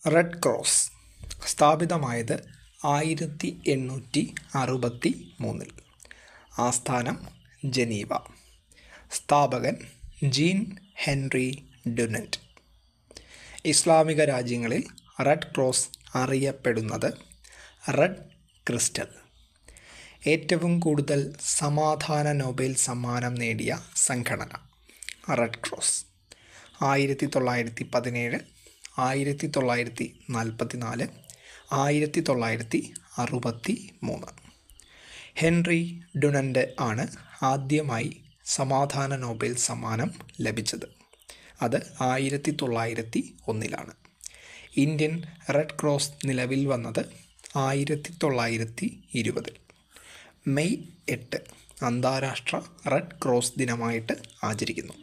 Red cross സ്ഥാപിതമായത് 1863 ആസ്ഥാനം Geneva. സ്ഥാപകൻ ജീൻ ഹെൻറി ഡുനന്റ്. ഇസ്ലാമിക രാജ്യങ്ങളിൽ റെഡ് ക്രോസ് അറിയപ്പെടുന്നത് റെഡ് ക്രിസ്റ്റൽ. ഏറ്റവും കൂടുതൽ സമാധാന നൊബേൽ സമ്മാനം നേടിയ സംഘടന റെഡ് ക്രോസ്. 1917, 1944, 1963. ഹെൻറി ഡുനന്റ് ആണ് ആദ്യമായി സമാധാന നൊബേൽ സമ്മാനം ലഭിച്ചത്. അത് 1901. ഇന്ത്യൻ റെഡ് ക്രോസ് നിലവിൽ വന്നത് 1920. മെയ് 8 അന്താരാഷ്ട്ര റെഡ് ക്രോസ് ദിനമായിട്ട് ആചരിക്കുന്നു.